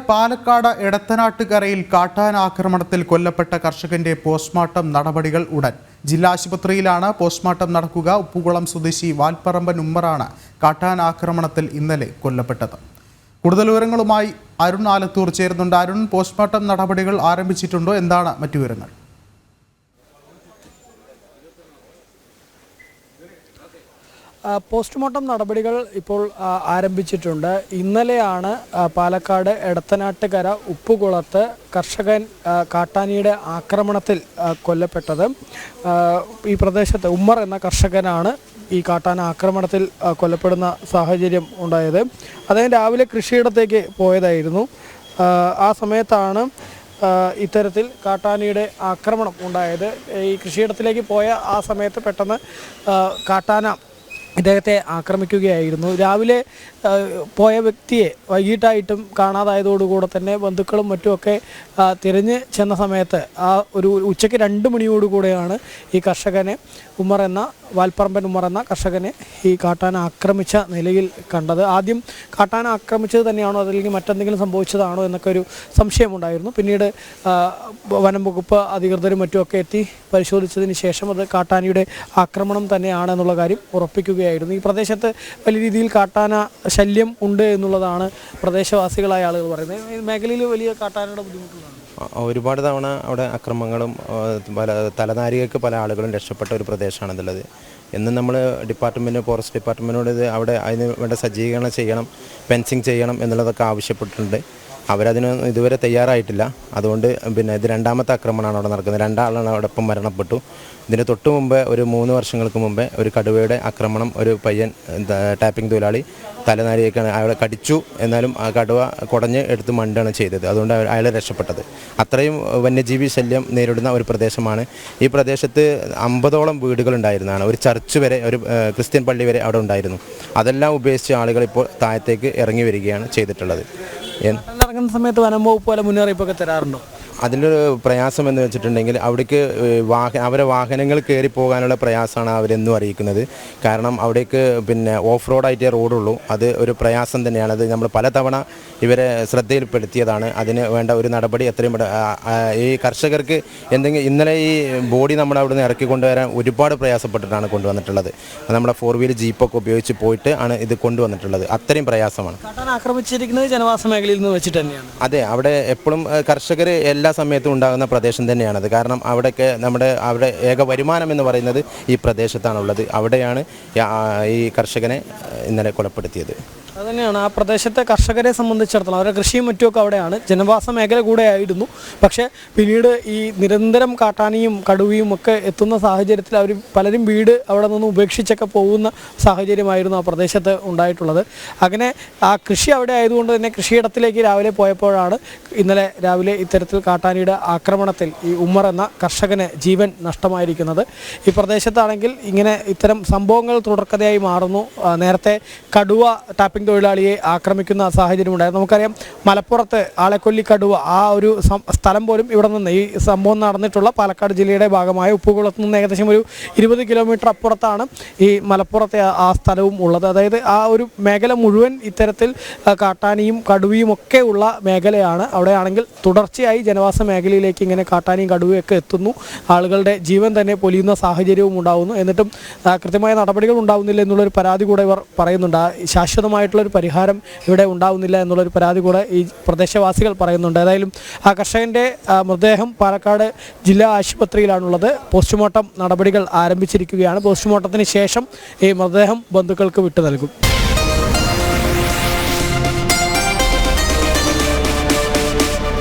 പാലക്കാട് എടത്തനാട്ടുകരയിൽ കാട്ടാന ആക്രമണത്തിൽ കൊല്ലപ്പെട്ട കർഷകന്റെ പോസ്റ്റ്മോർട്ടം നടപടികൾ ഉടൻ. ജില്ലാ ആശുപത്രിയിലാണ് പോസ്റ്റ്മോർട്ടം നടക്കുക. ഉപ്പുകുളം സ്വദേശി വാൽപ്പറമ്പൻ ഉമ്മറാണ് കാട്ടാന ആക്രമണത്തിൽ ഇന്നലെ കൊല്ലപ്പെട്ടത്. കൂടുതൽ വിവരങ്ങളുമായി അരുൺ ആലത്തൂർ ചേരുന്നുണ്ട്. അരുൺ, പോസ്റ്റ്മോർട്ടം നടപടികൾ ആരംഭിച്ചിട്ടുണ്ടോ? എന്താണ് മറ്റു വിവരങ്ങൾ? പോസ്റ്റ്മോർട്ടം നടപടികൾ ഇപ്പോൾ ആരംഭിച്ചിട്ടുണ്ട്. ഇന്നലെയാണ് പാലക്കാട് എടത്തനാട്ടുകര ഉപ്പുകുളത്ത് കർഷകൻ കാട്ടാനയുടെ ആക്രമണത്തിൽ കൊല്ലപ്പെട്ടത്. ഈ പ്രദേശത്ത് ഉമ്മർ എന്ന കർഷകനാണ് ഈ കാട്ടാന ആക്രമണത്തിൽ കൊല്ലപ്പെടുന്ന സാഹചര്യം ഉണ്ടായത്. അദ്ദേഹം രാവിലെ കൃഷിയിടത്തേക്ക് പോയതായിരുന്നു. ആ സമയത്താണ് ഇത്തരത്തിൽ കാട്ടാനയുടെ ആക്രമണം ഉണ്ടായത്. ഈ കൃഷിയിടത്തിലേക്ക് പോയ ആ സമയത്ത് പെട്ടെന്ന് കാട്ടാന ഇദ്ദേഹത്തെ ആക്രമിക്കുകയായിരുന്നു. രാവിലെ പോയ വ്യക്തിയെ വൈകിട്ടായിട്ടും കാണാതായതോടുകൂടെ തന്നെ ബന്ധുക്കളും മറ്റുമൊക്കെ തിരഞ്ഞ് ചെന്ന സമയത്ത് ഒരു ഉച്ചയ്ക്ക് 2 മണിയോടുകൂടെയാണ് ഈ കർഷകനെ വാൽപ്പറമ്പൻ ഉമ്മർ എന്ന കർഷകനെ ഈ കാട്ടാന ആക്രമിച്ച നിലയിൽ കണ്ടത്. ആദ്യം കാട്ടാന ആക്രമിച്ചത് തന്നെയാണോ അതല്ലെങ്കിൽ മറ്റെന്തെങ്കിലും സംഭവിച്ചതാണോ എന്നൊക്കെ ഒരു സംശയമുണ്ടായിരുന്നു. പിന്നീട് വനം വകുപ്പ് അധികൃതരും മറ്റുമൊക്കെ എത്തി പരിശോധിച്ചതിന് ശേഷം അത് കാട്ടാനയുടെ ആക്രമണം തന്നെയാണെന്നുള്ള കാര്യം ഉറപ്പിക്കുകയായിരുന്നു. ഈ പ്രദേശത്ത് വലിയ രീതിയിൽ കാട്ടാന ശല്യം ഉണ്ട് എന്നുള്ളതാണ് പ്രദേശവാസികളായ ആളുകൾ പറയുന്നത്. ഈ മേഖലയിൽ വലിയ കാട്ടാനയുടെ ബുദ്ധിമുട്ടുകളാണ്. ഒരുപാട് തവണ അവിടെ അക്രമങ്ങളും തലനാരികൾക്ക് പല ആളുകളും രക്ഷപ്പെട്ട ഒരു പ്രദേശമാണെന്നുള്ളത്. എന്നും നമ്മൾ ഫോറസ്റ്റ് ഡിപ്പാർട്ട്മെൻറ്റിനോട് അവിടെ അതിന് വേണ്ട സജ്ജീകരണം ചെയ്യണം, ഫെൻസിങ് ചെയ്യണം എന്നുള്ളതൊക്കെ ആവശ്യപ്പെട്ടിട്ടുണ്ട്. അവരതിന് ഇതുവരെ തയ്യാറായിട്ടില്ല. അതുകൊണ്ട് ഇത് 2ാമത്തെ ആക്രമണമാണ് അവിടെ നടക്കുന്നത്. 2 ആളാണ് അവിടെ ഇപ്പം മരണപ്പെട്ടു. ഇതിന് തൊട്ട് മുമ്പ് ഒരു 3 വർഷങ്ങൾക്ക് മുമ്പേ ഒരു കടുവയുടെ ആക്രമണം, ഒരു പയ്യൻ ടാപ്പിംഗ് തൊഴിലാളി തലനാരിയേക്കാണ് അയാളെ കടിച്ചു. എന്നാലും ആ കടുവ കുടഞ്ഞ് എടുത്ത് മണ്ടാണ് ചെയ്തത്. അതുകൊണ്ട് അയാളെ രക്ഷപ്പെട്ടത്. അത്രയും വന്യജീവി ശല്യം നേരിടുന്ന ഒരു പ്രദേശമാണ്. ഈ പ്രദേശത്ത് 50ഓളം വീടുകളുണ്ടായിരുന്നതാണ്. ഒരു ചർച്ച് വരെ, ഒരു ക്രിസ്ത്യൻ പള്ളി വരെ അവിടെ ഉണ്ടായിരുന്നു. അതെല്ലാം ഉപേക്ഷിച്ച് ആളുകൾ ഇപ്പോൾ താഴത്തേക്ക് ഇറങ്ങി വരികയാണ് ചെയ്തിട്ടുള്ളത്. ഇറങ്ങുന്ന സമയത്ത് വനം വകുപ്പ് പോലെ മുന്നറിയിപ്പൊക്കെ തരാറുണ്ടോ? അതിലൊരു പ്രയാസം എന്ന് വെച്ചിട്ടുണ്ടെങ്കിൽ അവിടേക്ക് അവരെ വാഹനങ്ങൾ കയറി പോകാനുള്ള പ്രയാസമാണ് അവരെന്നും അറിയിക്കുന്നത്. കാരണം അവിടേക്ക് ഓഫ് റോഡായിട്ടേ റോഡുള്ളൂ. അത് ഒരു പ്രയാസം തന്നെയാണ്. അത് നമ്മൾ പലതവണ ഇവരെ ശ്രദ്ധയിൽപ്പെടുത്തിയതാണ്. അതിന് വേണ്ട ഒരു നടപടി എത്രയും ഈ കർഷകർക്ക് ഇന്നലെ ഈ ബോഡി നമ്മുടെ അവിടെ നിന്ന് ഇറക്കി കൊണ്ടുവരാൻ ഒരുപാട് പ്രയാസപ്പെട്ടിട്ടാണ് കൊണ്ടുവന്നിട്ടുള്ളത്. നമ്മുടെ 4 വീൽ ജീപ്പൊക്കെ ഉപയോഗിച്ച് പോയിട്ട് ആണ് ഇത് കൊണ്ടുവന്നിട്ടുള്ളത്. അത്രയും പ്രയാസമാണ്. ആക്രമിച്ചിരിക്കുന്നത് ജനവാസ മേഖലയിൽ നിന്ന് വെച്ചിട്ട് തന്നെയാണ്. അതെ, അവിടെ എപ്പോഴും കർഷകർ എല്ലാ സമയത്തും ഉണ്ടാകുന്ന പ്രദേശം തന്നെയാണത്. കാരണം അവിടെ ഏക വരുമാനം എന്ന് പറയുന്നത് ഈ പ്രദേശത്താണുള്ളത്. അവിടെയാണ് ഈ കർഷകനെ ഇന്നലെ കൊലപ്പെടുത്തിയത്. അതുതന്നെയാണ് ആ പ്രദേശത്തെ കർഷകരെ സംബന്ധിച്ചിടത്തോളം. അവരുടെ കൃഷിയും മറ്റുമൊക്കെ അവിടെയാണ്. ജനവാസ മേഖല കൂടെ ആയിരുന്നു. പക്ഷേ പിന്നീട് ഈ നിരന്തരം കാട്ടാനയും കടുവയും ഒക്കെ എത്തുന്ന സാഹചര്യത്തിൽ പലരും വീട് അവിടെ നിന്ന് ഉപേക്ഷിച്ചൊക്കെ പോകുന്ന സാഹചര്യമായിരുന്നു ആ പ്രദേശത്ത് ഉണ്ടായിട്ടുള്ളത്. അങ്ങനെ ആ കൃഷി അവിടെ ആയതുകൊണ്ട് തന്നെ കൃഷിയിടത്തിലേക്ക് രാവിലെ പോയപ്പോഴാണ് ഇന്നലെ രാവിലെ ഇത്തരത്തിൽ കാട്ടാനയുടെ ആക്രമണത്തിൽ ഈ ഉമ്മർ എന്ന കർഷകന് ജീവൻ നഷ്ടമായിരിക്കുന്നത്. ഈ പ്രദേശത്താണെങ്കിൽ ഇത്തരം സംഭവങ്ങൾ തുടർക്കഥയായി മാറുന്നു. നേരത്തെ കടുവ ടാപ്പിംഗ് തൊഴിലാളിയെ ആക്രമിക്കുന്ന സാഹചര്യം ഉണ്ടായിരുന്നു. നമുക്കറിയാം, മലപ്പുറത്ത് ആളെക്കൊല്ലി കടുവ ആ ഒരു സ്ഥലം പോലും ഇവിടെ നിന്ന് ഈ സംഭവം നടന്നിട്ടുള്ള പാലക്കാട് ജില്ലയുടെ ഭാഗമായ ഉപ്പുകുളത്ത് നിന്ന് ഏകദേശം ഒരു 20 കിലോമീറ്റർ അപ്പുറത്താണ് ഈ മലപ്പുറത്തെ ആ സ്ഥലവും ഉള്ളത്. അതായത് ആ ഒരു മേഖല മുഴുവൻ ഇത്തരത്തിൽ കാട്ടാനിയും കടുവയും ഒക്കെ ഉള്ള മേഖലയാണ്. അവിടെയാണെങ്കിൽ തുടർച്ചയായി ജനവാസ മേഖലയിലേക്ക് ഇങ്ങനെ കാട്ടാനിയും കടുവയും ഒക്കെ എത്തുന്നു. ആളുകളുടെ ജീവൻ തന്നെ പൊലിയുന്ന സാഹചര്യവും ഉണ്ടാകുന്നു. എന്നിട്ടും കൃത്യമായ നടപടികൾ ഉണ്ടാകുന്നില്ല എന്നുള്ളൊരു പരാതി കൂടെ ഇവർ പറയുന്നുണ്ട്. ശാശ്വതമായിട്ടുള്ളൊരു പരിഹാരം ഇവിടെ ഉണ്ടാവുന്നില്ല എന്നുള്ളൊരു പരാതി കൂടെ ഈ പ്രദേശവാസികൾ പറയുന്നുണ്ട്. ഏതായാലും ആ കർഷകൻ്റെ മൃതദേഹം പാലക്കാട് ജില്ലാ ആശുപത്രിയിലാണുള്ളത്. പോസ്റ്റ്മോർട്ടം നടപടികൾ ആരംഭിച്ചിരിക്കുകയാണ്. പോസ്റ്റ്മോർട്ടത്തിന് ശേഷം ഈ മൃതദേഹം ബന്ധുക്കൾക്ക് വിട്ടു നൽകും.